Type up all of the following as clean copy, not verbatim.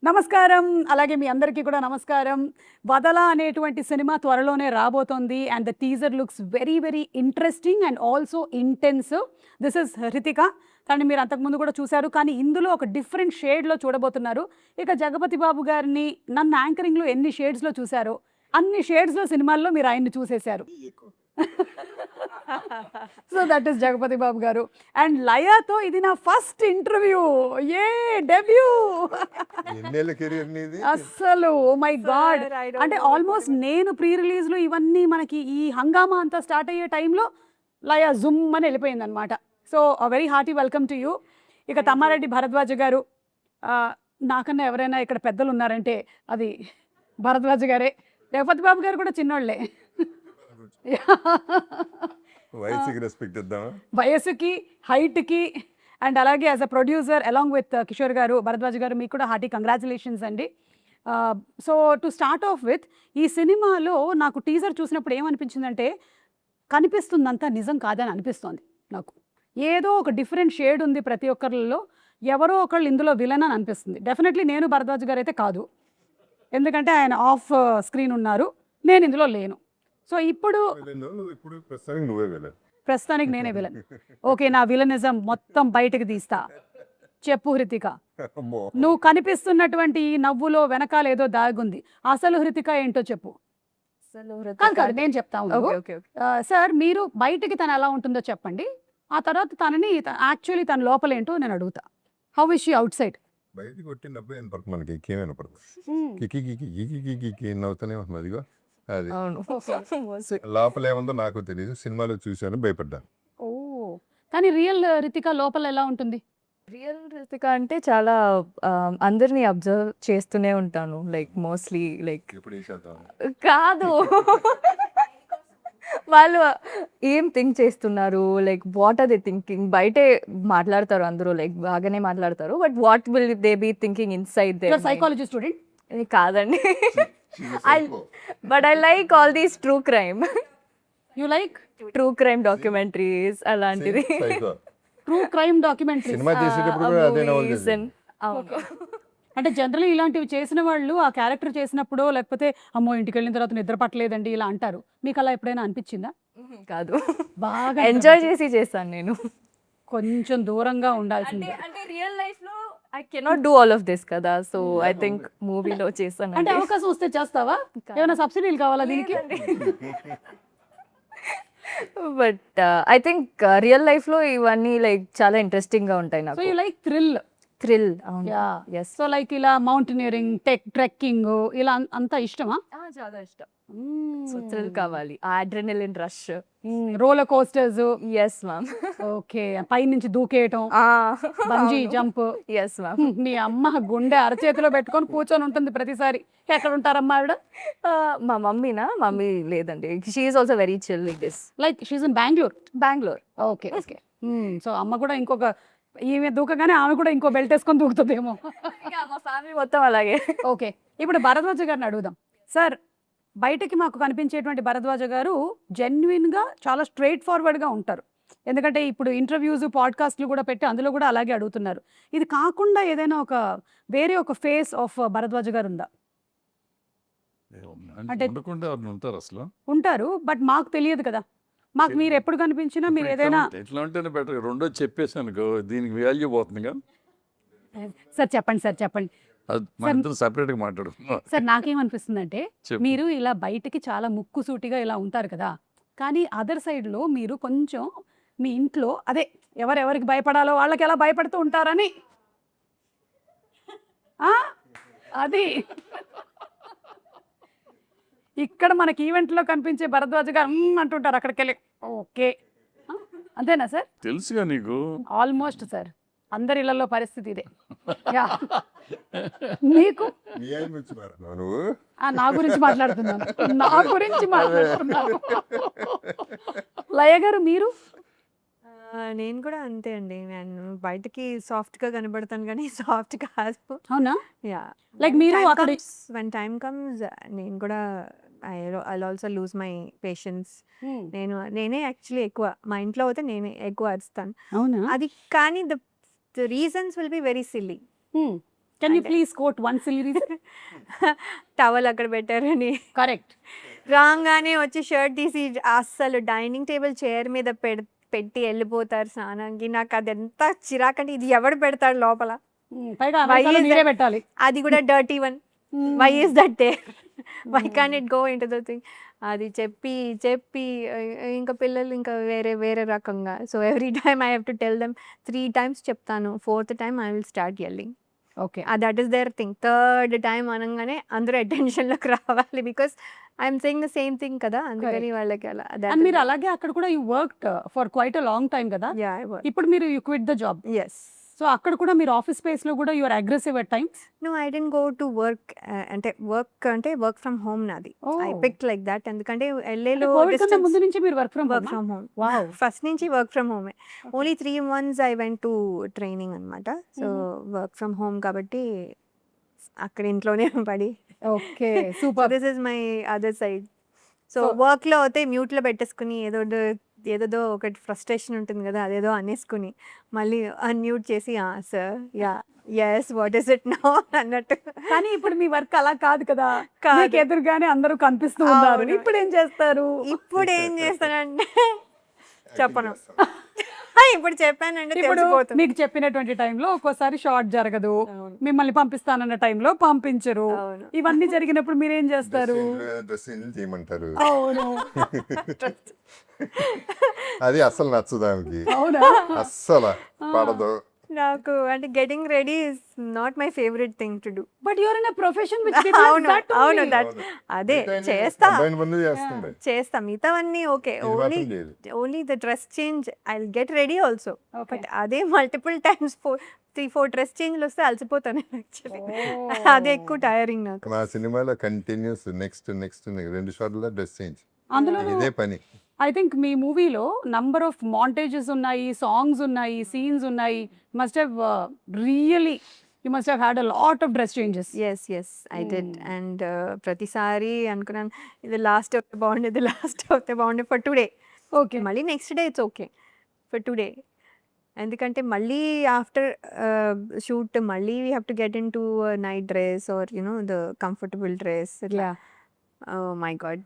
నమస్కారం. అలాగే మీ అందరికీ కూడా నమస్కారం. 'వదల' అనేటువంటి సినిమా త్వరలోనే రాబోతోంది. And the teaser looks very very interesting and also intensive. This is Hrithika. తనని మీరు అంతకుముందు కూడా చూశారు. కానీ ఇందులో ఒక డిఫరెంట్ షేడ్‌లో చూడబోతున్నారు. ఇక జగపతి బాబు గారిని నన్ను యాంకరింగ్‌లో ఎన్ని షేడ్స్‌లో చూశారో, అన్ని షేడ్స్‌లో సినిమాల్లో మీరు ఆయన్ని చూసేశారు. So that is Jagapathi Babu గారు. అండ్ లయతో ఇది నా ఫస్ట్ ఇంటర్వ్యూ. డెబ్యూ. ఎన్నేళ్ళ కెరీర్ నీది? అస్సలు ఓ మై గాడ్. అంటే ఆల్మోస్ట్ నేను ప్రీ రిలీజ్లు ఇవన్నీ మనకి ఈ హంగామా అంతా స్టార్ట్ అయ్యే టైంలో లయ జుమ్ అని వెళ్ళిపోయింది అనమాట. So very hearty welcome to you. ఇక తమ్మారెడ్డి భరద్వాజ గారు, నాకన్నా ఎవరైనా ఇక్కడ పెద్దలు ఉన్నారంటే అది భరద్వాజ గారే. జగపతి బాబు గారు కూడా చిన్నోళ్ళే. వయసుకి రెస్పెక్ట్ ఇద్దామా? వయసుకి, హైట్కి అండ్ అలాగే as a producer along with Kishore గారు, భరద్వాజ్ గారు, మీకు కూడా హార్టీ కంగ్రాచులేషన్స్ అండి. So to start of with, ఈ సినిమాలో నాకు టీజర్ చూసినప్పుడు ఏమనిపించిందంటే, కనిపిస్తుందంతా నిజం కాదని అనిపిస్తోంది నాకు. ఏదో ఒక డిఫరెంట్ షేడ్ ఉంది ప్రతి ఒక్కరిలో. ఎవరో ఒకళ్ళు ఇందులో విలన్ అని అనిపిస్తుంది. డెఫినెట్లీ నేను భరద్వాజ్ గారు అయితే కాదు, ఎందుకంటే ఆయన ఆఫ్ స్క్రీన్ ఉన్నారు, నేను ఇందులో లేను. సో ఇప్పుడు ఇప్పుడు ప్రస్తుతానికి నువ్వే వెళ్ళాలి. ప్రస్తుతానికి నేనే విలన్. ఓకే, నా విలనిజం మొత్తం బయటకు తీస్తా. చెప్పు హృతిక, నువ్వు కనిపిస్తున్నటువంటి ఈ నవ్వులో వెనకాల ఏదో దాగుంది. అసలు హృతిక ఏంటో చెప్పు. కాదు కాదు, నేను చెప్తా ఉన్నాను. సార్, మీరు బయటికి తను ఎలా ఉంటుందో చెప్పండి. ఆ తర్వాత తనని యాక్చువల్లీ తన లోపల ఏంటో నేను అడుగుతా. How is she out side? బయటకు కొట్టి నవ్వు వినపడుతుంది, మనకి ఇంకేమైనా పడుతుంది. కికి కికి కికి కికి కికి నవ్వుతూనే ఉంటుంది. అదిగో అది లోపల ఏముందో నాకు తెలియదు, సినిమాలో చూశాను, భయపడ్డాను. ఓ, కానీ రియల్ రితిక లోపల ఎలా ఉంటుంది? రియల్ రితిక అంటే చాలా అందరినీ అబ్జర్వ్ చేస్తూనే ఉంటాను. లైక్ మోస్ట్లీ లైక్ ఎప్పుడు వేసేద్దాం కాదు వాళ్ళు ఏం థింక్ చేస్తున్నారు, like what are they thinking. బయటే మాట్లాడతారు అందరూ, లైక్ బాగానే మాట్లాడతారు, but what will they be thinking inside they. Psychology student కాదండి. But I like all these true crime. You like true crime documentaries అలాంటిది. ట్రూ క్రైమ్ డాక్యుమెంటరీ సినిమా చేసేటప్పుడు కూడా అదే నవల చేసేది. అవును. అంటే జనరల్లీ ఇలాంటివి చేసిన వాళ్ళు ఆ క్యారెక్టర్ చేసినప్పుడు, లేకపోతే అమ్మో ఇంటికి వెళ్ళిన తర్వాత నిద్ర పట్టలేదండి ఇలా అంటారు. మీకు అలా ఎప్పుడైనా అనిపించిందా? కాదు, బాగా ఎంజాయ్ చేసి చేశాను నేను. కొంచెం దూరంగా ఉండాల్సింది. అంటే రియల్ లైఫ్ లో I cannot do all of this కదా, సో ఐ థింక్ మూవీలో చేశాను. అంటే అవకాశం వస్తే చేస్తావా? ఏమైనా సబ్సిడీలు కావాలా దీనికి? But I think real life లో ఇవన్నీ లైక్ చాలా ఇంట్రెస్టింగ్ గా ఉంటాయి సో నాకు. You like thrill. థ్రిల్. అవును. యా. ఎస్, సో లైక్ ఇలా మౌంటైనరింగ్, ట్రెక్కింగ్ ఇలా అంతా ఇష్టమా? చాలా ఇష్టం. సో థ్రిల్ కావాలి, adrenaline rush. Roller coasters. Yes ma'am. Okay, పై నుంచి దూకేయటం, బంజీ జంప్. Yes ma'am. మీ అమ్మ గుండె అరచేతిలో పెట్టుకొని కూర్చొని ఉంటుంది ప్రతిసారి. ఎక్కడ ఉంటారమ్మా ఆవిడ? మా మమ్మీ లేదండి, she is also very chill with this. Like she's in Bengaluru. Bengaluru. Okay okay. So అమ్మ కూడా ఇంకొక, ఈమె దూకగానే ఆమె కూడా ఇంకో బెల్ట్ వేసుకొని దూకుతుందేమో. మా ఫ్యామిలీ మొత్తం అలాగే. ఓకే, ఇప్పుడు భరద్వాజ గారిని అడుగుదాం. సార్, బయటకి మాకు కనిపించేటువంటి భరద్వాజ గారు జెన్యున్గా చాలా స్ట్రైట్ ఫార్వర్డ్గా ఉంటారు. ఎందుకంటే ఇప్పుడు ఇంటర్వ్యూస్, పాడ్కాస్ట్లు కూడా పెట్టి అందులో కూడా అలాగే అడుగుతున్నారు. ఇది కాకుండా ఏదైనా ఒక వేరే ఒక ఫేస్ ఆఫ్ భరద్వాజ గారు ఉందా? అంటే ఉంటారు అసలు ఉంటారు, బట్ మాకు తెలియదు కదా. మాకు మీరు ఎప్పుడు కనిపించినా మీరు ఏదైనా ఎట్లా ఉంటేనే బెటర్. రెండో చెప్పేసాను దీనికి వాల్యూ పోతుంది కదా. సార్ చెప్పండి, సార్ చెప్పండి. అది మన ఇద్దరు సపరేట్గా మాట్లాడుకుందాం. సార్, నాకేమనిపిస్తుందంటే చెప్పు. మీరు ఇలా బయటికి చాలా ముక్కుసూటిగా ఇలా ఉంటారు కదా, కానీ అదర్ సైడ్లో మీరు కొంచెం మీ ఇంట్లో అదే ఎవరెవరికి భయపడాలో వాళ్ళకి ఎలా భయపడుతూ ఉంటారని. అది ఇక్కడ మనకి ఈవెంట్లో కనిపించే భరద్వాజ గారు అంటుంటారు అక్కడికి వెళ్ళి. ఓకే, అంతేనా సార్? తెలుసుగా నీకు. ఆల్మోస్ట్ సార్, అందరి ఇళ్లలో పరిస్థితి ఇదే. యా. మీకు నువ్వు నా గురించి మాట్లాడుతున్నాను, నా గురించి మాట్లాడుతున్నాను. లయ గారు, మీరు? నేను కూడా అంతే అండి. నేను బయటకి సాఫ్ట్‌గా కనబడతాను గానీ సాఫ్ట్ కాదు. అవునా? యాహ్! లైక్ మీరు అక్కడ వెన్ టైమ్ కమ్స్ నేను కూడా I'll also lose my patience. నేనే యాక్చువల్లీ ఎక్కువ మా ఇంట్లో అయితే నేనే ఎక్కువ అరుస్తాను. అవునా? అది కానీ the reasons will be very silly. Can you please quote one silly reason? Towel అక్కడ పెట్టారని. కరెక్ట్. రాగానే వచ్చి షర్ట్ తీసి అస్సలు డైనింగ్ టేబుల్ చైర్ మీద పెట్టి వెళ్ళిపోతారు స్నానానికి. నాకు అది ఎంత చిరాకంటే, ఇది ఎవడు పెడతాడు లోపల, పైగా Why అమెరికాలో is మీరే that- పెట్టాలి. అది కూడా dirty one. Why is that they, why can it go into the thing. అది చెప్పి ఇంకా పిల్లలు ఇంకా వేరే రకంగా. So every time I have to tell them 3 times చెప్తాను, 4th time I will start yelling. Okay. That is their thing. 3rd time అనగానే అందరూ అటెన్షన్లోకి రావాలి, because I'm saying the same thing కదా, అందుకని వాళ్ళకి అలా. అండ్ మీరు అలాగే అక్కడ కూడా you worked for quite a long time కదా. ఇప్పుడు మీరు you quit the job. Yes. So అక్కడ కూడా మీరు ఆఫీస్ స్పేస్ లో కూడా you are aggressive at times. No, I didn't go to work. అంటే వర్క్ ఫ్రమ్ హోమ్ నాది. I picked like that. ఎందుకంటే ఎల్ఏలో కోవిడ్ కన్నా ముందు నుంచి మీరు work from home. Wow. First నుంచి వర్క్ ఫ్రమ్ హోమే. Only 3 months I went to training అనమాట. సో వర్క్ ఫ్రమ్ హోమ్ కాబట్టి అక్కడ ఇంట్లోనే పడి. Okay, super. This is my other side. So వర్క్లో అయితే మ్యూట్లో పెట్టేసుకుని ఏదో ఒకటి ఫ్రస్ట్రేషన్ ఉంటుంది కదా, అదేదో అనేసుకుని మళ్ళీ అన్మ్యూట్ చేసి sir yes what is it now అన్నట్టు. కానీ ఇప్పుడు మీ వర్క్ అలా కాదు కదా, కాదు. మీకు ఎదురుగానే అందరూ కనిపిస్తూ ఉన్నారు. అవును. ఇప్పుడు ఏం చేస్తారు? ఇప్పుడు ఏం చేస్తానంటే చెప్పను. ఇప్పుడు చెప్పానంటే ఇప్పుడు తెలిసిపోతుంది. మీకు చెప్పినటువంటి టైంలో ఒక్కోసారి షార్ట్ జరగదు, అవును. మిమ్మల్ని పంపిస్తానన్న టైంలో పంపించరు. అవును. ఇవన్నీ జరిగినప్పుడు మీరు ఏం చేస్తారు? డ్రెస్ చేయమంటారు. అవును. అది అస్సలు నచ్చదు ఆమెకి, అవునా? అస్సలు పడదు. నాకు అంటే getting ready is not my favourite thing to do. But your in a profession which అవును అవును దట్ అదే చేస్తా కంబైన్ పనులు చేస్తుంది. మిగతావన్నీ ఓకే. ఇది ఓన్లీ మాత్రం చేయదు. Only the dress change I will get ready also. But అదే మల్టిపుల్ టైమ్స్ 3-4 డ్రెస్ చేంజ్లు వస్తే అలసిపోతాను యాక్చువల్లీ. అదే ఎక్కువ టైరింగ్ నాకు. మా సినిమాలో కంటిన్యూస్ నెక్స్ట్ 2 షార్ట్ల డ్రెస్ చేంజ్, అందులో ఇదే పని. ఐ థింక్ మీ మూవీలో నంబర్ ఆఫ్ మాంటేజెస్ ఉన్నాయి, సాంగ్స్ ఉన్నాయి, సీన్స్ ఉన్నాయి. Must have really you must have had a lot of dress changes. Yes I did. And ప్రతిసారి అనుకున్నాను ఇది లాస్ట్ అవుతే బాగుండే, ఇది లాస్ట్ అవుతే బాగుండే ఫర్ టుడే. ఓకే. మళ్ళీ next day it's okay for today. ఎందుకంటే మళ్ళీ ఆఫ్టర్ షూట్ మళ్ళీ we have to get into night dress or the comfortable dress. Oh my god,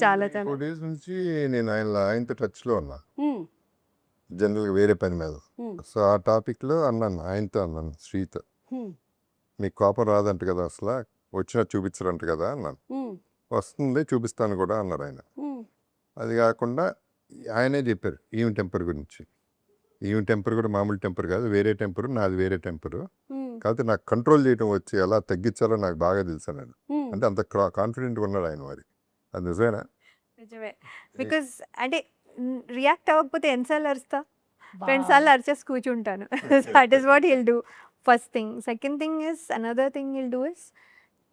చాలా 4 days నుంచి నేను ఆయనతో టచ్లో ఉన్నా, జనరల్గా వేరే పని మీద. సో ఆ టాపిక్లో ఆయనతో అన్నాను, శ్రీతో, మీకు కోపం రాదంట కదా, అసలు వచ్చినా చూపించరంట కదా అన్నాను. వస్తుంది చూపిస్తాను కూడా అన్నారు ఆయన. అది కాకుండా ఆయనే చెప్పారు ఈవెన్ టెంపర్ గురించి. ఈవెన్ టెంపర్ కూడా మామూలు టెంపర్ కాదు, వేరే టెంపర్, నాది వేరే టెంపరు. కాకపోతే నాకు కంట్రోల్ చేయడం వచ్చి ఎలా తగ్గించాలో నాకు బాగా తెలుసు నేను. అంటే అంత కాన్ఫిడెంట్గా ఉన్నాడు ఆయన. మరి అది నిజమేనా? నిజమే. బికాస్ అంటే రియాక్ట్ అవ్వకపోతే ఎన్నిసార్లు అరుస్తా, 2 సార్లు అరిచేసి కూర్చుంటాను. That is what he'll do first thing. Second thing is another thing he'll do is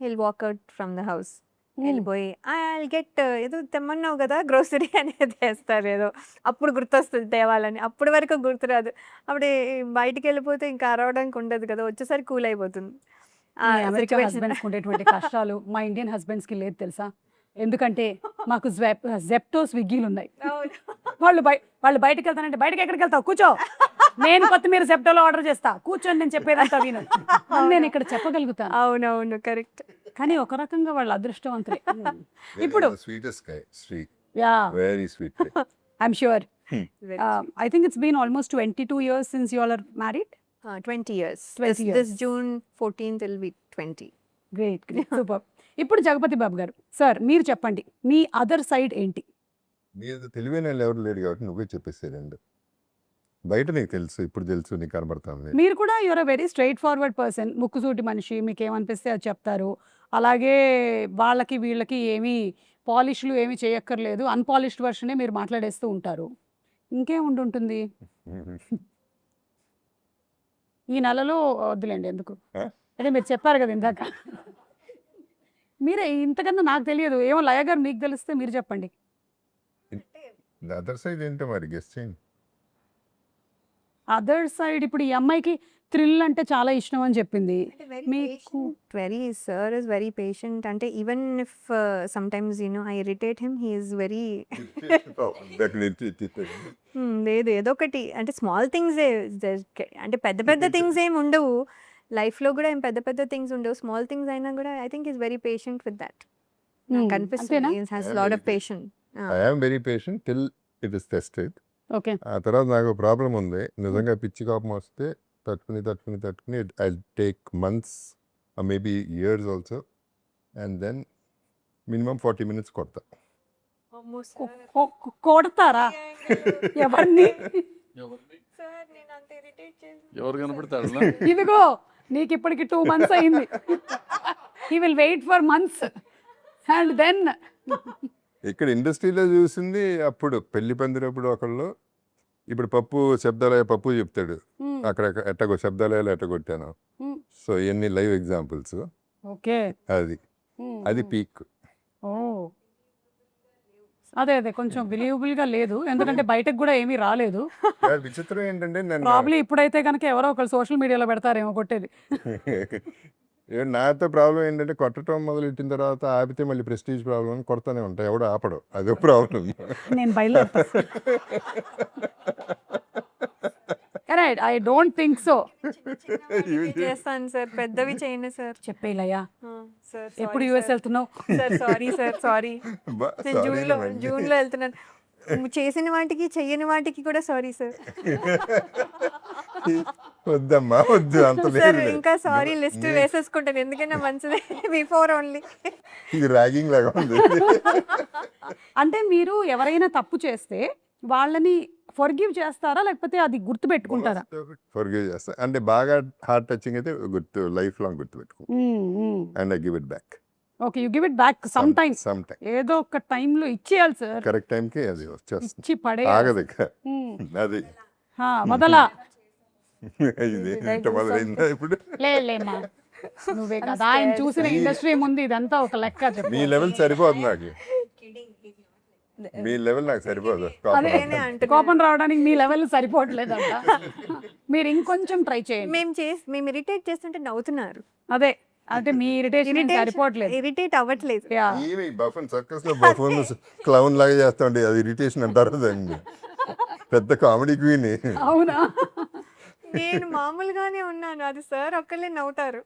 he'll walk out from the house. వెళ్ళిపోయి ఐ గెట్ ఏదో తెమ్మన్నావు కదా గ్రోసరీ అనేది వేస్తారు, ఏదో అప్పుడు గుర్తొస్తుంది తేవాలని. అప్పటి వరకు గుర్తురాదు. అప్పుడు బయటికి వెళ్ళిపోతే ఇంకా అరవడానికి ఉండదు కదా, వచ్చేసరికి కూల్ అయిపోతుంది. అమెరికా హస్బెండ్స్ ఉండేటువంటి కష్టాలు మా ఇండియన్ హస్బెండ్స్ కి లేదు తెలుసా? ఎందుకంటే మాకు జెప్టో స్విగ్గీలు ఉన్నాయి. వాళ్ళు బయటకు వెళ్తానంటే బయటకి ఎక్కడికి వెళ్తావు, కూర్చో, నేను కొత్తిమీర జెప్టోలో ఆర్డర్ చేస్తా, కూర్చొని నేను చెప్పేదంతా విను, నేను ఇక్కడ చెప్పగలుగుతాను. అవునవును కరెక్ట్. కానీ ఒక రకంగా వాళ్ళు అదృష్టవంతులే. ఇప్పుడు sweetest guy, Sri, yeah, very sweet. I'm sure. I think it's been almost 22 years since you all are married. 20 years. 20 years. This June 14th will be 20. Great, super. ఇప్పుడు జగపతి బాబు గారు సార్, మీరు చెప్పండి మీ అదర్ సైడ్ ఏంటి? నీకు తెలివైన వాళ్ళు ఎవరు లేడు కాబట్టి నువ్వే చెప్పేసేదండి. బయట నీకు తెలుసు, ఇప్పుడు తెలుసు, నీకు కనబడుతుంది. మీరు కూడా your a very straightforward person, ముక్కుసూటి మనిషి, మీకు ఏమనిపిస్తే అది చెప్తారు. అలాగే వాళ్ళకి వీళ్ళకి ఏమీ పాలిష్లు ఏమీ చేయక్కర్లేదు, అన్పాలిష్డ్ వర్షనే మీరు మాట్లాడేస్తూ ఉంటారు. ఇంకేం ఉంటుంది? ఈ నెలలో వద్దులేండి, ఎందుకు అంటే మీరు చెప్పారు కదా ఇందాక. మీరే ఇంతకన్నా నాకు తెలియదు, ఏమో లయ గారు మీకు తెలిస్తే మీరు చెప్పండి. అదర్ సైడ్ ఏంటో మరి గెస్ట్ చేయండి. అదర్ సైడ్ ఇప్పుడు ఈ అమ్మాయికి థ్రిల్ అంటే చాలా ఇష్టం అని చెప్పింది. మీకు Sir is very patient. అంటే even if sometimes I irritate him, he is very లేదు ఏదో ఒకటి అంటే స్మాల్ థింగ్స్, అంటే పెద్ద థింగ్స్ ఏమి ఉండవు. లైఫ్లో కూడా ఏం పెద్ద పెద్ద థింగ్స్ ఉండవు, స్మాల్ థింగ్స్ అయినా కూడా I think is very patient with that. అంతేనా? కనిపిస్తుంది has lot of patient. I am very patient till it is tested. Okay. ఆ తర్వాత నాకు ప్రాబ్లం ఉంది, నిజంగా పిచ్చి కోపం వస్తే తట్టుకుని I take months maybe years also, and then minimum 40 minutes కొడతా. కొడతారా ఎవరిని? ఎవరు కనపడతాడు ఇదిగో నీకు ఇప్పటికి 2 months అయింది. He will wait for months and then ఇక్కడ ఇండస్ట్రీలో చూసింది అప్పుడు పెళ్లి పందిరప్పుడు ఒకళ్ళు, ఇప్పుడు పప్పు శబ్దాలయ పప్పు చెప్తాడు, అక్కడ ఎట్టగో శబ్దాలయాలు ఎట్టగొట్టాను. సో ఎన్ని లైవ్ ఎగ్జాంపుల్స్. ఓకే. అది పీక్. ఓ అదే కొంచెం బిలీవబుల్ గా లేదు, ఎందుకంటే బయటకు కూడా ఏమీ రాలేదు. విచిత్రం ఏంటంటే నేను ప్రాబ్లీ ఇప్పుడైతే కనుక ఎవరో ఒకరు సోషల్ మీడియాలో పెడతారేమో కొట్టేది. నాతో ప్రాబ్లం ఏంటంటే కొట్టడం మొదలెట్టిన తర్వాత ఆపితే మళ్ళీ ప్రెస్టీజ్ ప్రాబ్లం అని కొడతానే ఉంటాయి, ఎవడో ఆపడం, అదో ప్రాబ్లం. నేను బయలుదేరుతా. Right, I don't think so. చేస్తాను సార్, పెద్దవి చేయండి సార్. చెప్పేలయ్యా, సార్ ఎప్పుడు యూఎస్ వెళ్తున్నావు? సార్ సారీ నేను జూన్లో వెళ్తున్నాను. చేసిన వాటికి చెయ్యని వాటికి కూడా సారీ సార్. వద్దమ్మా వద్దు, అంత సార్ లేదు. ఇంకా సారీ లిస్ట్ వేసేసుకుంటాను, ఎందుకన్నా మంచిది. Before only. ఇది ర్యాగింగ్ లాగా ఉంది. అంటే మీరు ఎవరైనా తప్పు చేస్తే వాళ్ళని ఫర్గివ్ చేస్తారా, లేకపోతే అది గుర్తు పెట్టుకుంటారా? ఫర్గివ్ చేస్తా, అంటే బాగా హార్ట్ టచింగ్ అయితే గుర్తు, లైఫ్ లాంగ్ గుర్తు పెట్టుకో, and I give it back. Okay, you give it back some time. ఏదో ఒక టైంలో ఇచ్చేయాలి సార్, కరెక్ట్ టైంకి అది వచ్చేస్తుంది, ఇచ్చి పడే ఆగదు ఇక. అది మొదలా ఇది ఇంత మొదలైందా ఇప్పుడు? లేమ్మా, నువ్వే కదా ఆయన చూసిన ఇండస్ట్రీ ముందు ఇదంతా ఒక లెక్క. చెప్పు, మీ లెవెల్ సరిపోదు నాకు, మీ లెవెల్ నాకు సరిపోదు. కోపం రావడానికి మీ లెవెల్ సరిపోవట్లేదంట. మీరు ఇంకొంచెం ట్రై చేయండి. మేము ఇరిటేట్ చేస్తుంటే నవ్వుతున్నారు. అదే అంటే మీ ఇరిటేషన్ సరిపోవట్లేదు, ఇరిటేట్ అవ్వట్లేదు. బఫన్ సర్కస్ లో బఫన్ క్లౌన్ లాగా చేస్తాండి, అది ఇరిటేషన్ అంటారు దాన్ని. పెద్ద కామెడీ క్వీన్. అవునా? నేను మామూలుగానే ఉన్నాను, అది సార్ ఒక్కళ్ళే నవ్వుతారు.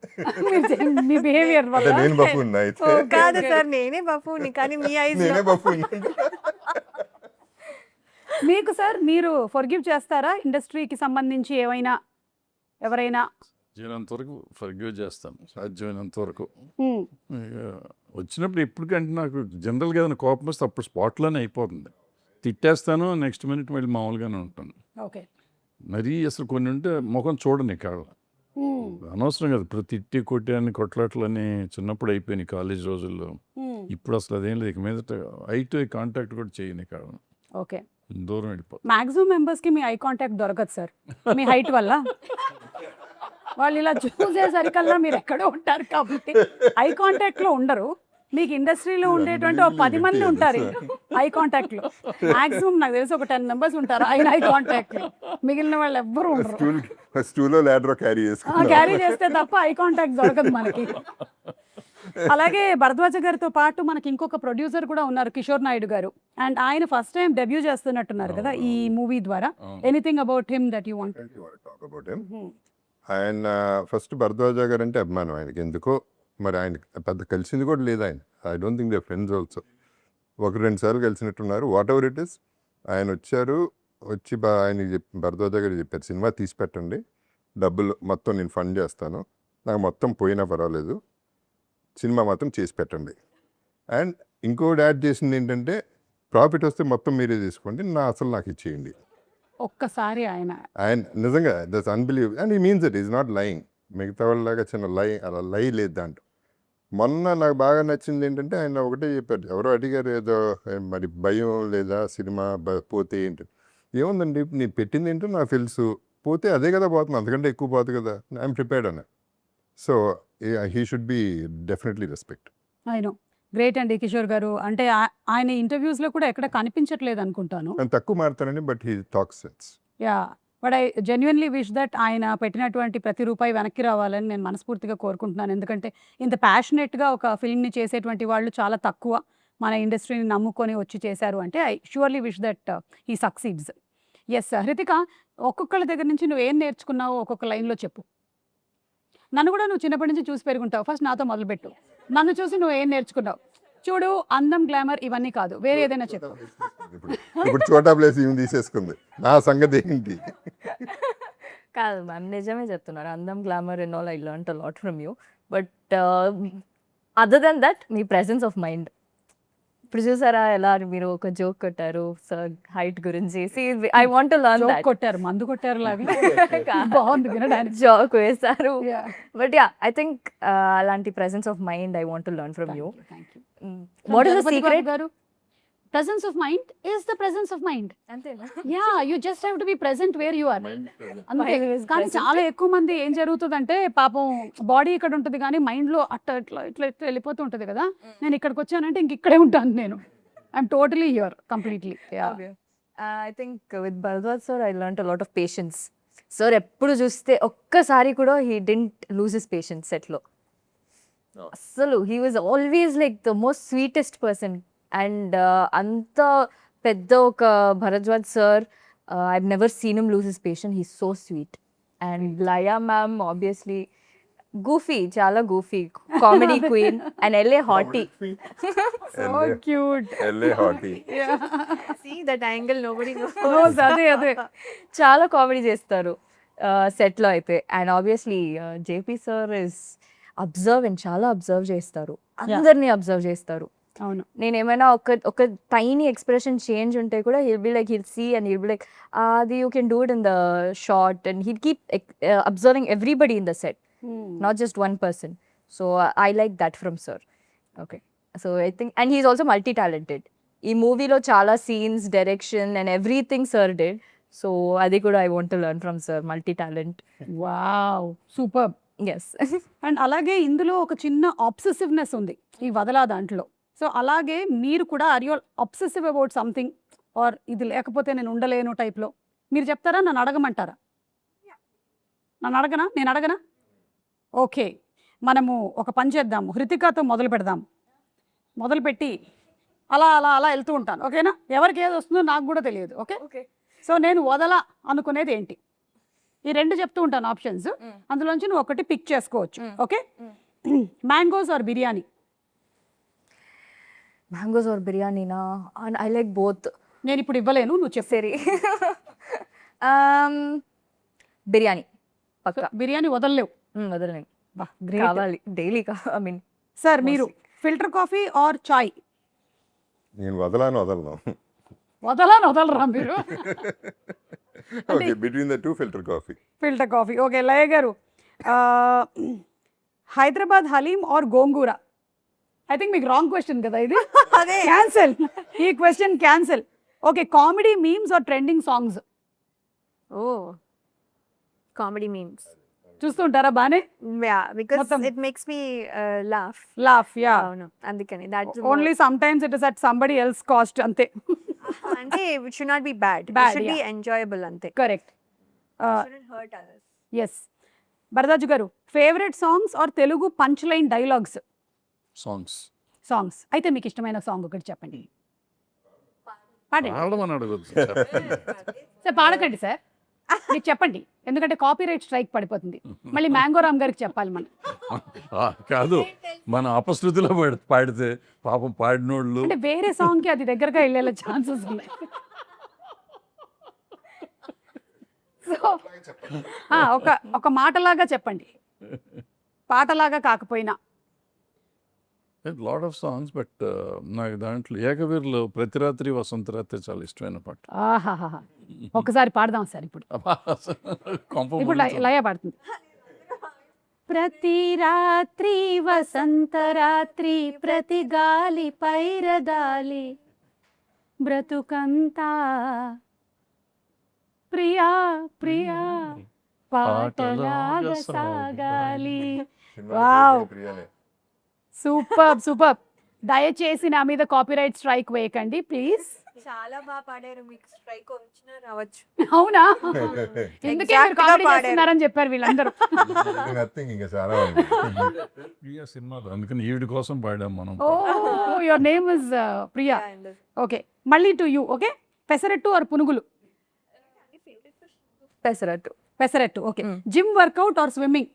మీ బిహేవియర్ వల్ల. నేను బఫూన్ అయితే కాదు సార్, నేనే బఫూని, కానీ మీ ఐస్ నేనే బఫూన్. మీకు సార్, మీరు ఫర్గివ్ చేస్తారా ఇండస్ట్రీకి సంబంధించి ఎవరైనా? సాధ్యమైనంత వరకు ఫర్గివ్ చేస్తాను, సాధ్యమైనంత వరకు. వచ్చినప్పుడు ఎప్పటికంటే నాకు జనరల్గా ఏదైనా కోపం వస్తే అప్పుడు స్పాట్లోనే అయిపోతుంది, తిట్టేస్తాను, నెక్స్ట్ మినిట్ మళ్ళీ మామూలుగానే ఉంటాను. ఓకే. మరీ అసలు కొన్ని ఉంటే ముఖం చూడని కాదు, అనవసరం కదా ప్రతి తిట్టి కొట్టాన్ని కొట్లాట్లని చిన్నప్పుడు అయిపోయినాయి కాలేజ్ రోజుల్లో. ఇప్పుడు అసలు అదేం లేదు, ఇక మీదట ఐ టు ఐ కాంటాక్ట్ కూడా చేయని కాదు. ఓకే, దూరం వెళ్ళిపోతుంది. మాక్సిమం మెంబర్స్ కి మీ ఐ కాంటాక్ట్ దొరకదు సార్, మీ హైట్ వల్ల. వాళ్ళు ఇలా చూసేసరికల్లా మీరు ఎక్కడో ఉంటారు కాబట్టి ఐ కాంటాక్ట్ లో ఉండరు. మీకు ఇండస్ట్రీలో ఉండేటువంటి ఒక 10 మంది ఉంటారు ఐ కాంటాక్ట్ లో. మాక్సిమం నాకు తెలిసి ఒక 10 members ఉంటారు ఆయన ఐ కాంటాక్ట్ లో, మిగిలిన వాళ్ళు ఎవ్వరు ఉండరు. స్టూలో ల్యాడర్ క్యారీ చేస్తే తప్ప ఐ కాంటాక్ట్ దొరకదు మనకి. అలాగే భరద్వాజ గారితో పాటు మనకి ఇంకొక ప్రొడ్యూసర్ కూడా ఉన్నారు, కిషోర్ నాయుడు గారు. అండ్ ఆయన ఫస్ట్ టైం డెబ్యూ చేస్తున్నట్టున్నారు కదా ఈ మూవీ ద్వారా. Anything about him that you want? ఆయన ఫస్ట్ భరద్వాజ గారు అంటే అభిమానం ఆయనకి, ఎందుకో మరి ఆయన పెద్ద కలిసింది కూడా లేదు ఆయన. I don't think they friends also. 1-2 సార్లు కలిసినట్టున్నారు. వాట్ ఎవర్ ఇట్ ఈస్, ఆయన వచ్చారు, వచ్చి ఆయన భరద్వాజ గారు చెప్పారు, సినిమా తీసి పెట్టండి, డబ్బులు మొత్తం నేను ఫండ్ చేస్తాను, నాకు మొత్తం పోయినా పర్వాలేదు, సినిమా మాత్రం చేసి పెట్టండి. అండ్ ఇంకోటి యాడ్ చేసింది ఏంటంటే, ప్రాఫిట్ వస్తే మొత్తం మీరే తీసుకోండి, అసలు నాకు ఇచ్చేయండి. ఒక్కసారి ఆయన నిజంగా that's unbelievable and he means it, is not lying. మిగతా వాళ్ళలాగా చిన్న అలా లై లేదు దాంట్లో. మొన్న నాకు బాగా నచ్చింది ఏంటంటే, ఆయన ఒకటే చెప్పారు, ఎవరో అడిగారు ఏదో మరి భయం లేదా సినిమా పోతే ఏంటి, ఏముందండి నేను పెట్టింది ఏంటో నాకు తెలుసు, పోతే అదే కదా పోతుంది, అంతకంటే ఎక్కువ పోతుంది కదా, ఐఎమ్ ప్రిపేర్డ్ అన్న. So he should be definitely respect. ఆయన గ్రేట్ అండి కిషోర్ గారు. అంటే ఆయన ఇంటర్వ్యూస్లో కూడా ఎక్కడ కనిపించట్లేదు అనుకుంటాను, నేను తక్కువ మారుతానండి, but he talks sense. Yeah, but I genuinely wish that ఆయన పెట్టినటువంటి ప్రతి రూపాయి వెనక్కి రావాలని నేను మనస్ఫూర్తిగా కోరుకుంటున్నాను. ఎందుకంటే ఇంత ప్యాషనెట్గా ఒక ఫిల్మ్ని చేసేటువంటి వాళ్ళు చాలా తక్కువ మన ఇండస్ట్రీని నమ్ముకొని వచ్చి చేశారు అంటే I surely wish that he succeeds. Yes Hrithika, ఒక్కొక్కళ్ళ దగ్గర నుంచి నువ్వు ఏం నేర్చుకున్నావో ఒక్కొక్క లైన్లో చెప్పు. నన్ను కూడా నువ్వు చిన్నప్పటి నుంచి చూసి పెరుగుంటావు. ఫస్ట్ నాతో మొదలుపెట్టు. నన్ను చూసి నువ్వు ఏం నేర్చుకున్నావు? చూడు, అందం, గ్లామర్ ఇవన్నీ కాదు, వేరే ఏదైనా చెప్పు. ఇప్పుడు చోటా ప్లేస్ ఏమి తీసేసుకుంది, నా సంగతి ఏంటి? కాదు మ్యామ్, నిజమే చెప్తున్నారు. అందం, glamour and all I learn a lot from you. But other than that మీ ప్రెసెన్స్ ఆఫ్ మైండ్. ఇప్పుడు చూసారా ఎలా మీరు ఒక జోక్ కొట్టారు సార్ హైట్ గురించి. I want to learn joke that. కొట్టారు, మందు కొట్టారు లాగా బాగుంది వినడానికి. జోక్ వేశారు. Yeah. But yeah, I think అలాంటి presence of mind I want to learn from you. Thank you. What is the Jagapathi secret? Babu గారు, presence of mind is the presence of mind. అంతేనా? Yeah, you just have to be present where you are. అంతే. Mind is కానీ present. చాలా ఎక్కువ మంది ఏం జరుగుతుందంటే పాపం బాడీ ఇక్కడ ఉంటుంది కానీ మైండ్ లో అట్లా ఇట్లా ఇట్లా ఇట్లా వెళ్ళిపోతూ ఉంటుంది కదా. నేను ఇక్కడికి వచ్చానంటే ఇంక ఇక్కడే ఉంటాను నేను. I'm totally here completely. I think with Bharadwaj sir I learn a lot of patience. Sir ఎప్పుడు చూస్తే ఒక్కసారి కూడా he didn't lose his patience సెట్లో. అస్సలు he was always like the most sweetest person. And అంత పెద్ద ఒక Bharadwaj sir, I've never seen him lose his patience. He so sweet. And Laya ma'am obviously goofy, చాలా goofy, comedy queen and LA hottie. So cute. LA hottie. See that angle, nobody knows. అదే అదే. చాలా comedy చేస్తారు సెట్లో అయితే. And obviously JP sir is observe, చాలా observe చేస్తారు, అందరినీ అబ్జర్వ్ చేస్తారు. అవును. నేను ఏమైనా ఒక టైనీ ఎక్స్ప్రెషన్ చేంజ్ ఉంటే కూడా he'll be like, he'll see and he'll be like అది you can do it in the shot. And he'll keep observing everybody in the set, not just one person. So I like that from sir. Okay, so I think, and he's also multi-talented. Ee movie lo chala scenes, direction and everything sir did. So adi kuda I want to learn from sir, multi-talent. Wow, super. Yes. And అలాగే ఇందులో ఒక చిన్న ఆబ్సెసివ్నెస్ ఉంది ఈ వదలా దాంట్లో. So అలాగే మీరు కూడా are you obsessive about something, or ఇది లేకపోతే నేను ఉండలేను టైప్లో మీరు చెప్తారా? నన్ను అడగమంటారా? నేను అడగనా? ఓకే, మనము ఒక పని చేద్దాము, హృతికాతో మొదలు పెడదాము. మొదలుపెట్టి అలా అలా అలా వెళ్తూ ఉంటాను, ఓకేనా? ఎవరికి ఏది వస్తుందో నాకు కూడా తెలియదు. ఓకే. Okay. సో నేను వదల అనుకునేది ఏంటి? ఈ రెండు చెప్తూ ఉంటాను ఆప్షన్స్, అందులోంచి నువ్వు ఒకటి పిక్ చేసుకోవచ్చు. Okay. Mangoes or biryani? Mangoes or biryani na? And I like both. నేను ఇప్పుడు ఇవ్వలేను, నువ్వు చెప్పు. Seri. Biryani. Pakka. బిర్యానీ వదలలేవు. వదలని గ్రేట్. కావాలి డైలీ. ఐ మీన్ సార్ మీరు ఫిల్టర్ కాఫీ ఆర్ చాయ్? నేను వదలను. వదలరా మీరు? Okay, between the two filter coffee. Filter coffee. Okay. Laya గారు, Hyderabad haleem or gongura? I think మీకు రాంగ్ క్వశ్చన్ కదా ఇది. అదే. క్యాన్సల్, ఈ question cancel. Okay. Comedy memes or trending songs? Oh, comedy memes. చూస్తుంటారా బానే? Yeah, because మొత్తం. it makes me laugh. Laugh. Yeah. అవును, అందుకని that's only some times it is at somebody else cost, అంతే. అంటే it should not be bad. It Bad, should be yeah. enjoyable అంతే. Correct. It shouldn't hurt others. Yes. Bharadwaj గారు, favourite songs or Telugu punch line dialogues? Songs అయితే మీకు ఇష్టమైన song ఒకటి చెప్పండి. పాడండి పాడమని అడగొచ్చు. సార్. పాడకండి సార్, మీరు చెప్పండి, ఎందుకంటే కాపీరైట్ స్ట్రైక్ పడిపోతుంది. మళ్ళీ మ్యాంగో రామ్ గారికి చెప్పాలి మనం. కాదు, మన అపశృతిలో పాడితే పాపం పాడినోళ్ళు. అంటే వేరే సాంగ్ కి అది దగ్గరగా వెళ్ళే ఛాన్సెస్ ఉన్నాయి. సో ఒక మాటలాగా చెప్పండి, పాటలాగా కాకపోయినా. లాట్ ఆఫ్ సాంగ్స్, బట్ నాకు దాంట్లో ఏకవీరులో ప్రతి రాత్రి వసంత రాత్రి చాలా ఇష్టమైన పాట. ఆహాహా, ఒకసారి పాడదాం సార్ ఇప్పుడు. ఇప్పుడు లయ పాడుతుంది. ప్రతి రాత్రి వసంత రాత్రి, ప్రతి గాలి పైరదాలి, బ్రతుకంతా ప్రియా ప్రియా పాటలాగా సాగాలి. Wow, super. దయచేసి నా మీద కాపీరైట్ స్ట్రైక్ వేయకండి ప్లీజ్. చాలా బాగా పాడారు, మీకు స్ట్రైక్ వచ్చినా రావచ్చు. అవునా? ఎందుకే Exact గా కామెడీ పాడారు. చేస్తున్నారని చెప్పారు వీళ్ళందరూ. ఇంకా చాలా ఉంది. ప్రియా సినిమాలో, అందుకని ఈవిడి కోసం పాడాం మనం. Oh, your name is Priya. Okay, మళ్ళీ to you. Okay. Pesarattu or punugulu? Pesarattu. Pesarattu. Okay. Gym workout or swimming?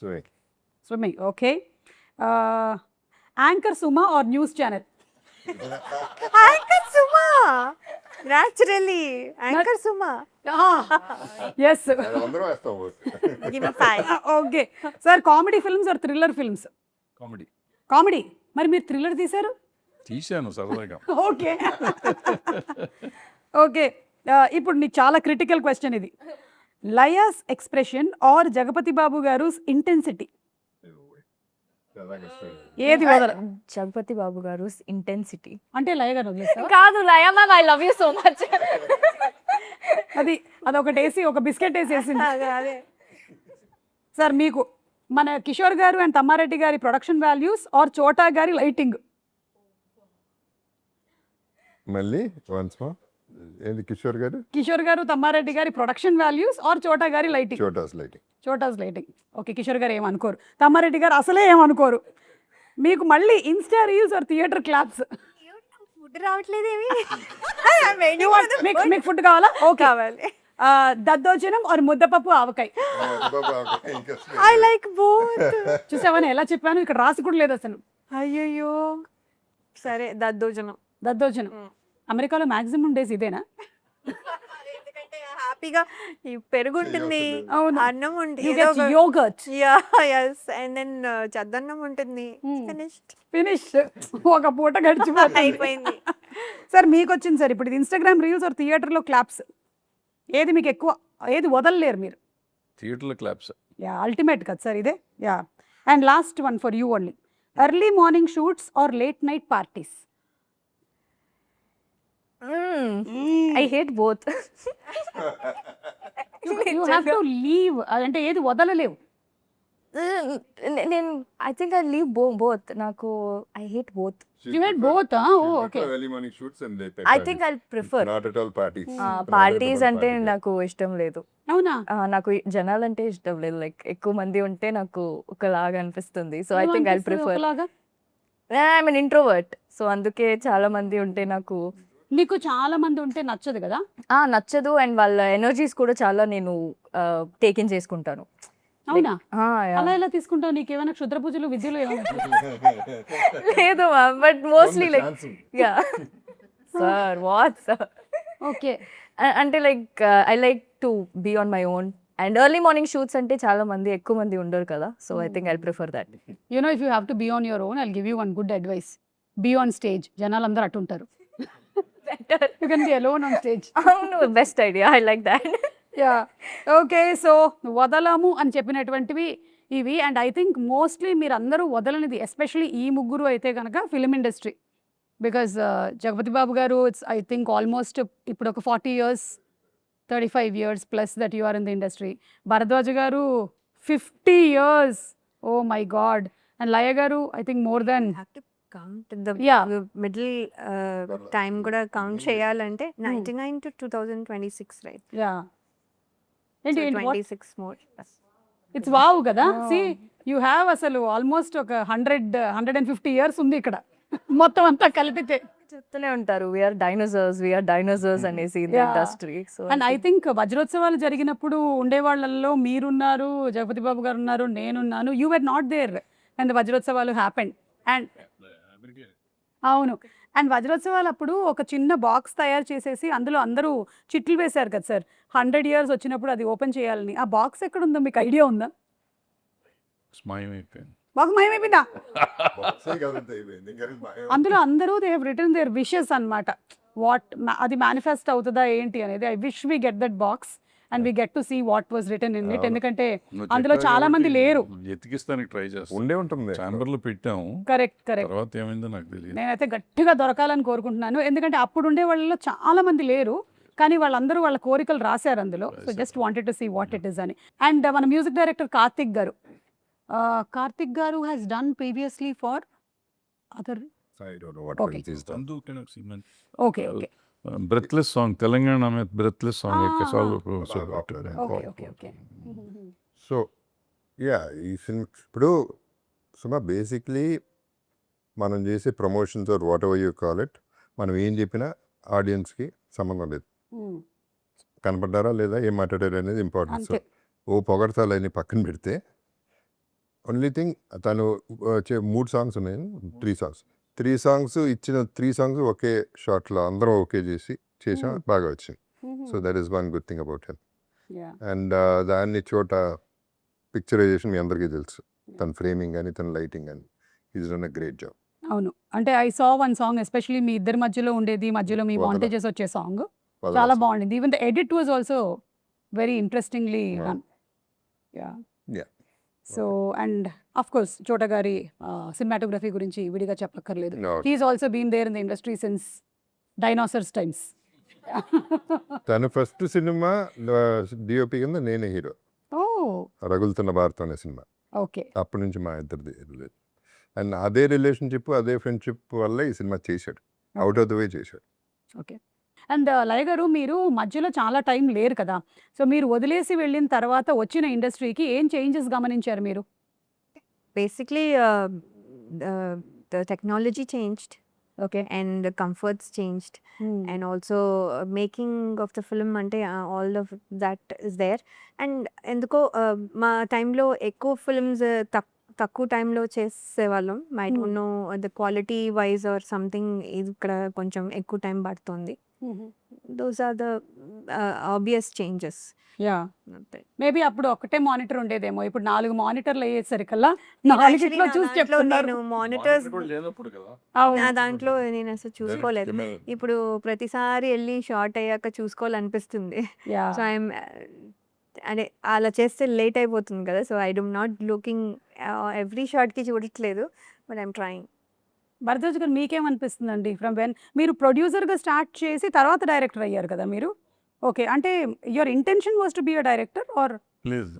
Swimming. Okay. Anchor Suma or news channel? Anchor Suma, naturally anchor Suma. Yes. అందరూ వేస్తాం Give me 5. Okay sir, comedy films or thriller films? Comedy comedy. మరి మీరు thriller తీశారు? తీశాను సరదాగా. Okay. Okay, ఇప్పుడు నీకు చాలా క్రిటికల్ క్వశ్చన్ ఇది. లయాస్ ఎక్స్ప్రెషన్ ఆర్ జగపతి బాబు గారు ఇంటెన్సిటీ? ఏది వదల? జగపతి బాబు గారు ఇంటెన్సిటీ. అంటే లయ గారు వదిలేస్తావా? కాదు Laya ma'am, I love you so much. అదొకటి వేసి ఒక బిస్కెట్ వేసేసింది. అదే సార్ మీకు మన కిషోర్ గారు అండ్ తమ్మారెడ్డి గారి ప్రొడక్షన్ వాల్యూస్ ఆర్ చోటా గారి లైటింగ్? మళ్ళీ వన్స్ మోర్. ఏంది కిషోర్ గారు? కిషోర్ గారు తమ్మారెడ్డి గారి ప్రొడక్షన్ వాల్యూస్ ఆర్ చోటా గారి lighting? Chota's lighting. Chota's lighting. Okay, Kishore గారు ఏమనుకోరు, తమ్మారెడ్డి గారు అసలే ఏమనుకోరు. మీకు మళ్ళీ Insta reels or theatre claps? Food రావట్లేదేమి. మీకు ఫుడ్ కావాలా? ఓకే. కావాలి. Daddojanam or muddapappu avakaya? I like both. చూసావని ఎలా చెప్పాను, ఇక్కడ రాసి కూడా లేదు అసలు. అయ్యయ్యో, సరే దద్దోజనం. దద్దోజనం. అమెరికాలో మాక్సిమం డేస్ ఇదేనా? ఎందుకంటే హ్యాపీగా ఈ పెరుగు ఉంటుంది, అవును. అన్నం You get yogurt. And then చద్దన్నం ఉంటుంది. ఫినిష్. ఒక పూట గడిచిపోతుంది. అయిపోయింది. సార్ మీకు వచ్చింది సార్ ఇప్పుడు ఇన్స్టాగ్రామ్ రీల్స్ ఆర్ థియేటర్లో క్లాప్స్? ఏది మీకు ఎక్కువ, ఏది వదలలేరు మీరు? థియేటర్లో క్లాప్స్. యా, అల్టిమేట్ కదా సార్ ఇదే. Yeah. And last one for you only, early morning shoots or late night parties? I hate both. You have to leave, అంటే ఏది వదలలేవు? నేను I think I leave both. నాకు I hate both. You had both, okay. Early morning shoots and late night I parties. Think I prefer Not at all parties. Parties అంటే నాకు ఇష్టం లేదు. అవునా? నాకు జనాలంటే ఇష్టం లేదు. లైక్ ఎక్కువ మంది ఉంటే నాకు ఒకలాగా అనిపిస్తుంది. So I think I prefer. I mean introvert, so అందుకే చాలా మంది ఉంటే నాకు నీకు చాలా మంది ఉంటే నచ్చదు కదా? నచ్చదు. అండ్ వాళ్ళ ఎనర్జీస్ కూడా చాలా నేను టేక్ ఇన్ చేసుకుంటాను. అవునా? అలా ఎలా తీసుకుంటావు? నీకు ఏమైనా క్షుద్ర పూజలు విద్యలు ఏమైనా? లేదు ma'am, but mostly like yeah sir what sir. Okay. అంటే like I like to be on my own. And early morning shoots అంటే చాలా మంది ఎక్కువ మంది ఉండరు కదా. So I think I prefer that. You know, if you have to be on your own, I'll give you one good advice. Be on stage. జనాలు అందరూ అటు ఉంటారు. You can be alone on stage. అవును, best idea. I like that. Yeah. Okay, so వదలము అని చెప్పినటువంటివి ఇవి. And I think mostly మీరు అందరూ వదలనిది, ఎస్పెషలీ ఈ ముగ్గురు అయితే కనుక film industry. Because Jagapathi Babu గారు ఇట్స్ ఐ థింక్ ఆల్మోస్ట్ ఇప్పుడు ఒక 40 years 35 years plus that you are in the industry. Bharadwaja గారు 50 years. Oh my god. And Laya గారు I think more than count the Yeah. Middle time కూడా కౌంట్ చేయాలంటే 99 to 2026, right? Yeah. ఏంటి 26 more. It's wow కదా. See you have అసలు almost ఒక 150 years ఉంది ఇక్కడ మొత్తం అంతా కలిపితే. చెప్తూనే ఉంటారు వీఆర్ డైనోసార్స్ అనేసి in Yeah. Industry. So and I think వజ్రోత్సవాలు జరిగినప్పుడు ఉండే వాళ్ళల్లో మీరున్నారు, జగపతి బాబు గారు ఉన్నారు, నేనున్నాను. You were not there and the వజ్రోత్సవాలు హ్యాపెండ్. అండ్ అవును, అండ్ వజ్రోత్సవాలు అప్పుడు ఒక చిన్న బాక్స్ తయారు చేసేసి అందులో అందరూ చిట్లు వేశారు కదా సార్. 100 years వచ్చినప్పుడు అది ఓపెన్ చేయాలని. ఆ బాక్స్ ఎక్కడ ఉందో మీకు ఐడియా ఉందా? స్మయమైపోయింది. బాక్స్ మాయమైపోయిందా? Boxing కదంతా అయిపోయింది. ఇంకా భయం. అందులో అందరూ they have return their wishes అనమాట. వాట్ అది మేనిఫెస్ట్ అవుతుందా ఏంటి అనేది. I wish we get that box and we get to see what was return in it. ఎందుకంటే నువ్వు అందులో చెప్పావు చాలా మంది కాబట్టి లేరు. ఎతికిస్తానికి ట్రై చేస్తాను. ఉండే ఉంటుంది. ఛాంబర్లో పెట్టాము, కరెక్ట్. తర్వాత ఏమైందో నాకు తెలియదు. నేనైతే గట్టిగా దొరకాలని కోరుకుంటున్నాను. ఎందుకంటే అప్పుడు ఉండే వాళ్ళలో చాలా మంది లేరు, కానీ వాళ్ళందరూ వాళ్ళ కోరికలు రాశారు అందులో. So just wanted to see what it is అని. అండ్ మన మ్యూజిక్ డైరెక్టర్ కార్తిక్ గారు has done previously for other. I don't know what Okay. else is done. Okay okay breathless song, Telangana మీద బ్రెత్లెస్ సాంగ్ యొక్క సాంగ్. Okay okay okay. So yeah, ఈ సినిమా ఇప్పుడు Suma basically మనం చేసే promotions or whatever you call it, మనం ఏం చెప్పినా ఆడియన్స్కి సంబంధం లేదు. కనపడ్డారా లేదా, ఏం మాట్లాడారు అనేది ఇంపార్టెంట్. సో అంతే. ఓ పొగడతాలని పక్కన పెడితే ఓన్లీ థింగ్ తను 3 సాంగ్స్ ఉన్నాయి, 3 సాంగ్స్ ఇచ్చిన 3 సాంగ్స్ ఒకే షాట్లో అందరం ఓకే చేసాం, బాగా వచ్చింది. So that is one good thing about him. And దాన్ని చోట పిక్చరైజేషన్ మీ అందరికీ తెలుసు, తన ఫ్రేమింగ్ కానీ తన లైటింగ్ కానీ is done a great job. అవును. అంటే I saw one song especially మీ ఇద్దరి మధ్యలో ఉండేది, మధ్యలో మీ వదల. మాంటేజెస్ వచ్చే సాంగ్ చాలా బాగుండింది. Even the edit was also very interestingly Wow. Done. Yeah. Yeah. So and of course Chota గారి సినిమాటోగ్రఫీ గురించి విడిగా చెప్పక్కర్లేదు. No. He's also been there in the industry since dinosaurs times. తన ఫస్ట్ సినిమా డిఓపి కింద నేనే హీరో, ఓ రగులుతున్న భారతం అనే సినిమా. ఓకే. అప్పటి నుంచి మా ఇద్దరిది రిలేషన్, అండ్ అదే రిలేషన్షిప్ అదే ఫ్రెండ్షిప్ వల్ల ఈ సినిమా చేశాడు, అవుట్ ఆఫ్ ద వే చేశాడు. ఓకే. అండ్ లయ గారు, మీరు మధ్యలో చాలా టైం లేరు కదా, సో మీరు వదిలేసి వెళ్ళిన తర్వాత వచ్చిన ఇండస్ట్రీకి ఏం చేంజెస్ గమనించారు మీరు? Basically, the technology changed okay. and the comforts changed, and also making of the film ante all of that is there. And ఎందుకో మా టైంలో ఎక్కువ ఫిల్మ్స్ తక్కువ టైంలో చేసేవాళ్ళం. I don't know the quality wise or something, ఇక్కడ కొంచెం ఎక్కువ టైం పడుతుంది. Those are the obvious changes. Yeah. Maybe అప్పుడు ఒకటే మానిటర్ ఉండేదేమో, ఇప్పుడు 4 మానిటర్లు అయ్యేసరికల్లా 4 చూసి చెప్తున్నారు. నేను మానిటర్స్ కూడా లేనప్పుడు కదా. నా దాంట్లో నేను అసలు చూసుకోలేదు. ఇప్పుడు ప్రతిసారి వెళ్ళి షార్ట్ అయ్యాక చూసుకోవాలనిపిస్తుంది. యా. సో ఐఎమ్ అంటే అలా చేస్తే లేట్ అయిపోతుంది కదా. So I don't not looking every షార్ట్కి చూడట్లేదు, బట్ ఐఎమ్ ట్రయింగ్. భరద్వాజ్ గారు, మీకేమనిపిస్తుందండి? ఫ్రమ్ వెన్ మీరు ప్రొడ్యూసర్గా స్టార్ట్ చేసి తర్వాత డైరెక్టర్ అయ్యారు కదా మీరు. ఓకే. అంటే your intention was to be a director or? లేదు,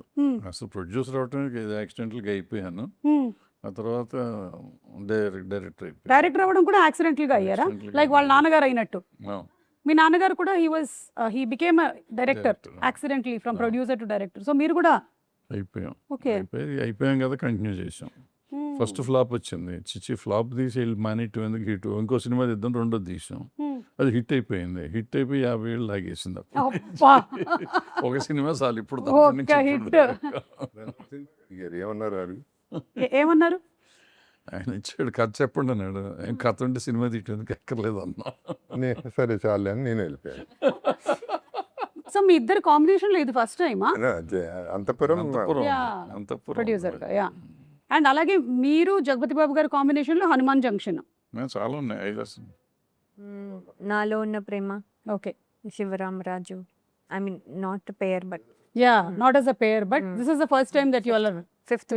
అసలు ప్రొడ్యూసర్ అవడానికి యాక్సిడెంటల్గా అయిపోయాను. ఆ తర్వాత డైరెక్టర్ అయిపోయాను. డైరెక్టర్ అవ్వడం కూడా యాక్సిడెంటల్గా అయ్యారా? Accidentally లైక్ వాళ్ళ నాన్నగారు అయినట్టు. ఆ, మీ నాన్నగారు కూడా he became director Director. Accidentally from Ah. Producer to director. So మీరు కూడా అయిపోయాం. ఓకే. అయిపోయాం కదా, కంటిన్యూ చేసాం. ఫస్ట్ ఫ్లాప్ వచ్చింది, చిచ్చి ఫ్లాప్ తీసి వెళ్ళి మానేట్టు ఎందుకు హిట్, ఇంకో సినిమా తీద్దాం, రెండోది తీసాం, అది హిట్ అయిపోయింది. హిట్ అయిపోయి 50 ఏళ్ళు లాగేసింది. అబ్బా. ఒక సినిమా చాలు ఇప్పుడు ఒక్క hit. ఏమన్నారు వారు? ఏమన్నారు? ఆయన ఇచ్చాడు, కథ చెప్పండి అన్నాడు. ఏం కథ ఉంటే సినిమా తీయడానికి ఎక్కర్లేదు అన్నా. సరే చాలే అని నేను వెళ్ళిపోయాను. సో మీ ఇద్దరు కాంబినేషన్లో ఇది ఫస్ట్ టైమా? అంతపురం అంతపురం ప్రొడ్యూసర్గా. యా. అండ్ అలాగే మీరు జగపతి బాబు గారి కాంబినేషన్లో హనుమాన్ జంక్షన్. చాలా ఉన్నాయి, 5 అసలు. నాలో ఉన్న ప్రేమ, okay. Sivaramaraju. I mean not pair but yeah, not as a pair, but this is the first time that you all are fifth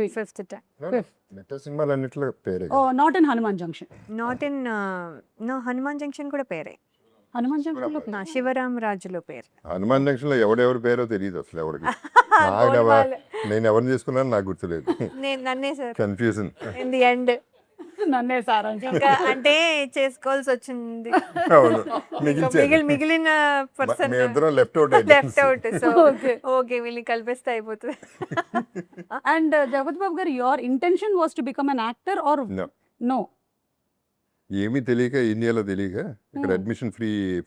time. మెట్ట సినిమాలు అన్నిట్లో పేరే. Oh not in Hanuman Junction. Not in no, Hanuman Junction కూడా పేరే. హనుమాన్ జంక్షన్లో నా శివరామరాజులో పేరు. హనుమాన్ జంక్షన్ లో ఎవడెవరి పేరో తెలియదు అసలు ఎవరికి. నేను ఎవరిని చేసుకున్నాను నాకు గుర్తులేదు. నన్నే sir confusion. In the end నన్నే సార్ ఇంకా అంటే చేసుకోవాల్సి వచ్చింది. అవును, మిగిల్చాను. మిగిలిన పర్సన్ మేమిద్దరం left out left out. So Okay. Okay, వీళ్ళని కలిపేస్తే అయిపోతుంది. అండ్ జగపతి బాబు గారు, your intention was to become an actor or no? ఏమీ తెలియక, ఇండియాలో తెలియక, ఇక్కడ అడ్మిషన్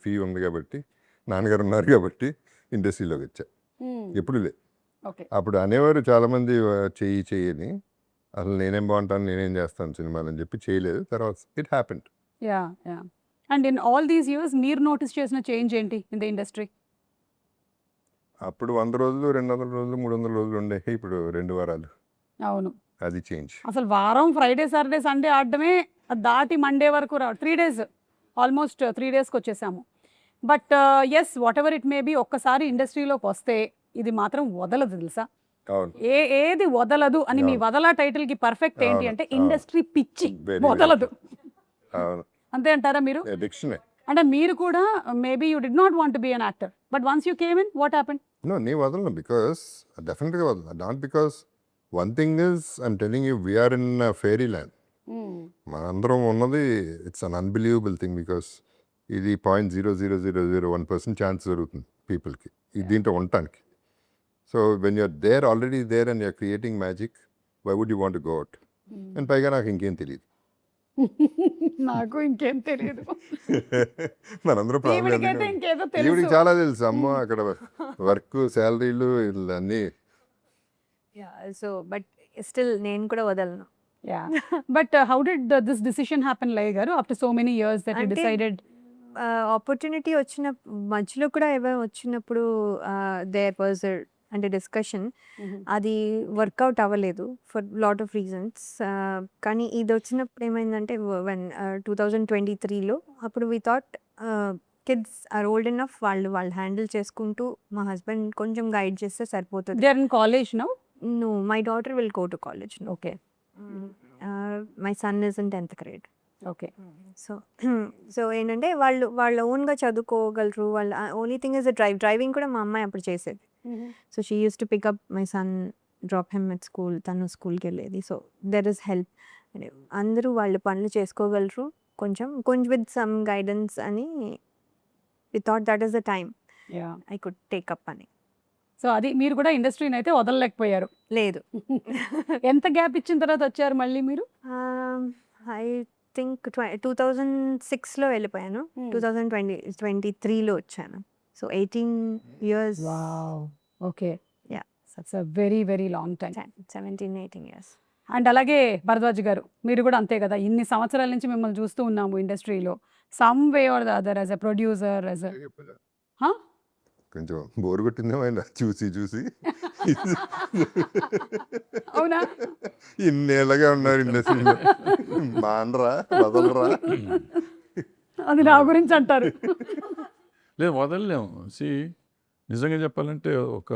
ఫీ ఉంది కాబట్టి, నాన్నగారు ఉన్నారు కాబట్టి ఇండస్ట్రీలోకి వచ్చా. ఎప్పుడు లే. ఓకే. అప్పుడు అనేవారు చాలామంది చెయ్యని, అసలు నేనేం బాగుంటాను, నేనేం చేస్తాను సినిమాలు అని చెప్పి చేయలేదు. తర్వాత it happened. Yeah. Yeah. And in all these years మీరు నోటీస్ చేసిన చేంజ్ ఏంటి ఇన్ ద ఇండస్ట్రీ? అప్పుడు 100 రోజులు, 200 రోజులు, 300 రోజులు ఉండే, ఇప్పుడు 2 వారాలు. అవును. అది చేంజ్. అసలు వారం ఫ్రైడే సాటర్డే సండే ఆడడమే, అది దాటి మండే వరకు 3 డేస్, ఆల్మోస్ట్ 3 డేస్కి వచ్చేసాము. But yes, whatever it may be, ఒక్కసారి ఇండస్ట్రీలోకి వస్తే ఇది మాత్రం వదలదు తెలుసా. అవును. ఏది వదలదు అని మీ వదల టైటిల్కి పర్ఫెక్ట్ ఏంటి అంటే ఇండస్ట్రీ పిచ్చి Very వదలదు. అవును, అంతే అంటారా మీరు? అడిక్షన్. అంటే మీరు కూడా maybe you did not want be an actor, but once you came in, what happened? No, నీ వదలను. బికాస్ డెఫినెట్గా వదలను. Not because one thing is I'm telling you, we're in fairy land. మనందరం ఉన్నది it's an unbelievable thing. Because ఇది 0.0001% chance జరుగుతుంది పీపుల్కి దీంట్లో ఉండటానికి. So when you're there, already there and you're creating magic, why would you want to go out? And పైగా నాకు ఇంకేం తెలియదు. నాకు ఇంకేం తెలియదు. మనందరం ఈవిడికైతే ఇంకేదో ఈవిడికి తెలుసు. చాలా తెలుసు. అమ్మ అక్కడ వర్క్, శాలరీలు, అన్నీ. సో బట్ స్టిల్ నేను కూడా వదలను. Yeah but how did this decision happen Laya గారు after so many years that you అంటే డిసైడెడ్? ఆపర్చునిటీ వచ్చిన మధ్యలో కూడా ఏమైనా వచ్చినప్పుడు దేర్ వాజ్ అంటే డిస్కషన్, అది వర్కౌట్ అవ్వలేదు ఫర్ లాట్ ఆఫ్ రీజన్స్. కానీ ఇది వచ్చినప్పుడు ఏమైందంటే 2023లో అప్పుడు we thought kids are old enough, వాళ్ళు హ్యాండిల్ చేసుకుంటూ మా హస్బెండ్ కొంచెం గైడ్ చేస్తే సరిపోతుంది. They are in college now? No, my daughter will go to college. Okay my son is in 10th grade. Okay so ఏంటంటే వాళ్ళ ఓన్గా చదువుకోగలరు. వాళ్ళ ఓన్లీ థింగ్ ఇస్ డ్రైవింగ్ కూడా మా అమ్మాయి అప్పుడు చేసేది. So she use to pick up my son, drop him at school, తను స్కూల్కి వెళ్ళేది. So there is help. అందరూ వాళ్ళ పనులు చేసుకోగలరు కొంచెం విత్ సమ్ గైడెన్స్ అని we thought that is the time yeah I could take up అని. సో అది మీరు కూడా ఇండస్ట్రీని అయితే వదలలేకపోయారు. లేదు, ఎంత గ్యాప్ ఇచ్చిన తర్వాత వచ్చారు మళ్ళీ మీరు? ఐ థింక్ 2006లో వెళ్ళిపోయాను. 2023లో వచ్చాను. So 18 years. Wow okay Yeah. That's a very very long time. 17-18 years. And అలాగే భరద్వాజ్ గారు మీరు కూడా అంతే కదా, ఇన్ని సంవత్సరాల నుంచి మిమ్మల్ని చూస్తూ ఉన్నాము ఇండస్ట్రీలో some way or the other as a producer as a కొంచెం బోర్ కొట్టిందేమో ఆయన చూసి అవునా? ఇన్నేళ్ళగా ఉన్నారు ఇండస్ట్రీలో, మానరా వదలరా. అది నా గురించి అంటారు. లేదు వదలలేము. నిజంగా చెప్పాలంటే ఒక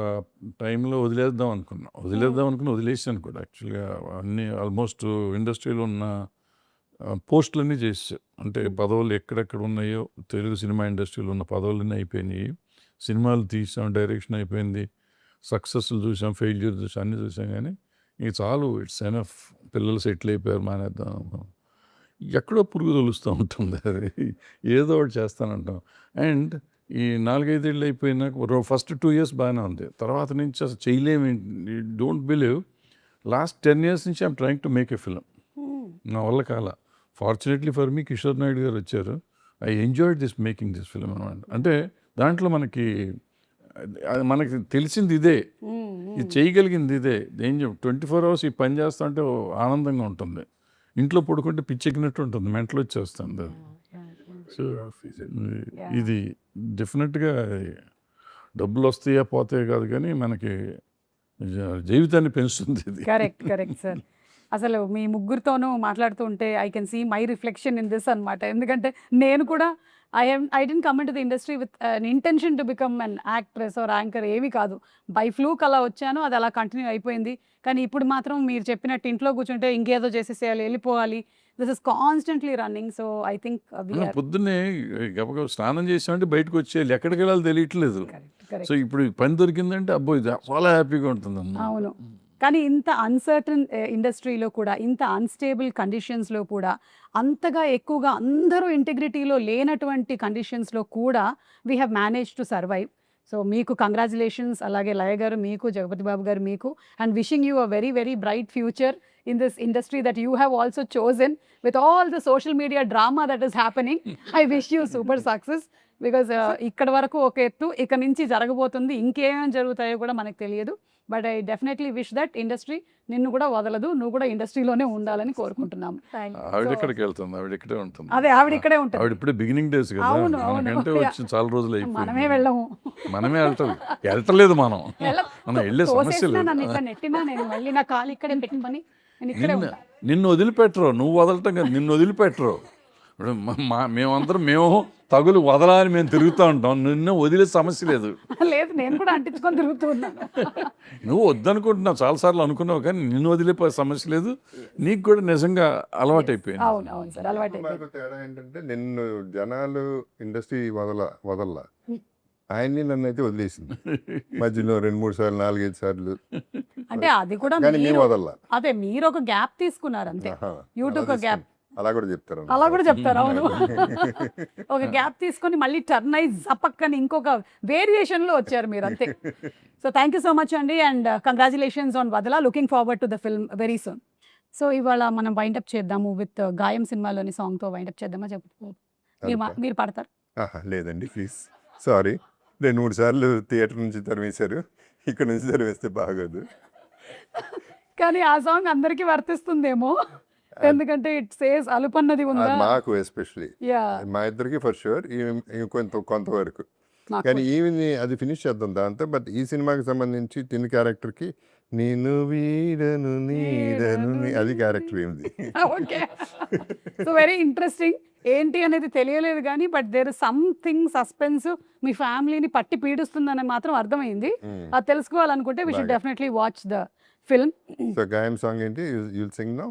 టైంలో వదిలేద్దాం అనుకుని వదిలేసాను కూడా. యాక్చువల్గా అన్ని ఆల్మోస్ట్ ఇండస్ట్రీలో ఉన్న పోస్టులన్నీ చేసాను. అంటే పదవులు ఎక్కడెక్కడ ఉన్నాయో తెలుగు సినిమా ఇండస్ట్రీలో ఉన్న పదవులన్నీ అయిపోయినాయి. సినిమాలు తీసాం, డైరెక్షన్ అయిపోయింది, సక్సెస్లు చూసాం, ఫెయిల్యూర్ చూసాం, అన్నీ చూసాం. కానీ ఇక చాలు, ఇట్స్ ఎనఫ్, పిల్లలు సెటిల్ అయిపోయారు, మానేద్దాం. ఎక్కడో పురుగు తొలుస్తూ ఉంటుంది, అది ఏదో ఒకటి చేస్తానంటాం. అండ్ ఈ 4-5 ఏళ్ళు అయిపోయినాక ఫస్ట్ 2 years బాగానే ఉంది, తర్వాత నుంచి అసలు చేయలేము. డోంట్ బిలీవ్, లాస్ట్ 10 years నుంచి I'm trying to make a film. నా వల్ల కాల. Fortunately for me Kishore Naidu గారు వచ్చారు. I enjoyed this making this film అనమాట. అంటే దాంట్లో మనకి తెలిసింది ఇదే, ఇది చేయగలిగింది ఇదే. ఏం 24 hours ఈ పని చేస్తా అంటే ఆనందంగా ఉంటుంది. ఇంట్లో పడుకుంటే పిచ్చెక్కినట్టు ఉంటుంది, మెంటలు వచ్చేస్తుంది. సో ఇది డెఫినెట్గా డబ్బులు వస్తాయా పోతాయా కాదు, కానీ మనకి జీవితాన్ని పెంచుతుంది ఇది. Correct sir. అసలు మీ ముగ్గురితోనూ మాట్లాడుతూ ఉంటే I can see my reflection in this అనమాట. ఎందుకంటే నేను కూడా I didn't come into the industry with an intention to become an actress or anchor, ఏమీ కాదు. బై ఫ్లూక్ అలా వచ్చాను, అది అలా కంటిన్యూ అయిపోయింది. కానీ ఇప్పుడు మాత్రం మీరు చెప్పినట్టు ఇంట్లో కూర్చుంటే ఇంకేదో చేసేసేయాలి, వెళ్ళిపోవాలి. This is constantly running. So I think పొద్దున్నే గబగబా స్నానం చేసామంటే బయటకు వచ్చేయాలి, ఎక్కడికి వెళ్ళాలి తెలియట్లేదు. సో ఇప్పుడు పని దొరికిందంటే అబ్బో ఇది చాలా హ్యాపీగా ఉంటుంది అన్న. అవును, కానీ ఇంత అన్సర్టన్ ఇండస్ట్రీలో కూడా, ఇంత అన్స్టేబుల్ కండిషన్స్లో కూడా, అంతగా ఎక్కువగా అందరూ ఇంటిగ్రిటీలో లేనటువంటి కండిషన్స్లో కూడా we have manage to survive. So మీకు కంగ్రాచులేషన్స్. అలాగే లయ గారు మీకు, జగపతి బాబు గారు మీకు, and wishing you a very very bright future in this industry that you have also chosen with all the social media drama that is happening. I wish you super success because ఇక్కడ వరకు ఒక ఎత్తు, ఇక నుంచి జరగబోతుంది, ఇంకేమేమి జరుగుతాయో కూడా మనకు తెలియదు. But I definitely wish that industry నిన్ను కూడా వదలదు, నువ్వు కూడా ఇండస్ట్రీలోనే ఉండాలని కోరుకుంటున్నాము. ఆవిడ ఎక్కడికి వెళ్తుంది, ఆవిడ ఇక్కడే ఉంటుంది. అదే, ఆవిడ ఇక్కడే ఉంటుంది. ఆవిడ ఇప్పుడే బిగినింగ్ డేస్ కదా, అవును, మనకంటే వచ్చి చాలా రోజులు అయిపోయింది. మనమే వెళ్ళము, మనమే వెళ్తలేదు, మనం వెళ్ళే సమస్య లేదు. నన్ను ఇట్లా నెట్టినా నేను మళ్ళీ నా కాలు ఇక్కడే పెట్టుకొని నేను ఇక్కడే ఉంటా. నిన్ను వదిలిపెట్టరు, నువ్వు వదలటం కదా, నిన్ను వదిలిపెట్టరు. ఇప్పుడు మేమందరం తగులు వదలని మేము తిరుగుతూ ఉంటాం, నిన్ను వదిలే సమస్య లేదు. లేదు, నేను కూడా అంటించుకొని తిరుగుతూ ఉన్నాను. నువ్వు వద్దనుకుంటున్నావు, చాలాసార్లు అనుకున్నావు, కానీ నిన్ను వదిలేపో సమస్య లేదు. నీకు కూడా నిజంగా అలవాటు అయిపోయింది. అవును అవును సార్, అలవాటు అయిపోయింది. తేడా ఏంటంటే నిన్ను జనాలు ఇండస్ట్రీ వదల్లా, ఆయన్ని నన్ను అయితే వదిలేసింది మధ్యలో 2-3 సార్లు 4-5 సార్లు. అంటే అది కూడా కానీ మేము వదల్లా. అదే మీరు ఒక గ్యాప్ తీసుకున్నారు అంతే, యూట్యూబ్ ఒక గ్యాప్, అలా కూడా చెప్తారు. అవును. ఒక గ్యాప్ తీసుకొని మళ్ళీ టర్న్ అయి జపక్కని ఇంకొక వేరియేషన్లో వచ్చారు మీరు అంతే. So thank you so much అండి, అండ్ కంగ్రాచులేషన్స్ ఆన్ వదలా. Looking forward to the film very soon. So ఇవాళ మనం వైండప్ చేద్దాము విత్ గాయం సినిమాలోని సాంగ్తో వైండప్ చేద్దామా? మీరు పాడతారు? లేదండి ప్లీజ్, సారీ. 2-3 సార్లు థియేటర్ నుంచి తరిమేశారు, ఇక్కడ నుంచి తరిమేస్తే బాగోదు. కానీ ఆ సాంగ్ అందరికీ వర్తిస్తుందేమో, ఎందుకంటే ఇట్ సేస్ అలుపన్నది ఉందా. మాకు ఎస్పెషలీ యా మా ఇద్దరికి ఫర్ షూర్ కొంతవరకు కానీ ఈవిని అది ఫినిష్ చేద్దాం దాంతో. బట్ ఈ సినిమాకి సంబంధించి తిని క్యారెక్టర్కి నేను వీడను నీడను అది క్యారెక్టర్ ఏమిది. ఓకే. So very interesting. ఏంటి అనేది తెలియలేదు కానీ but there is something suspense మీ ఫ్యామిలీని పట్టి పీడిస్తుందని మాత్రం అర్థమైంది. అది తెలుసుకోవాలనుకుంటే వి షుడ్ బాగా. Definitely watch the film. So Gaayam song ఏంటి యుల్ సింగ్ నౌ?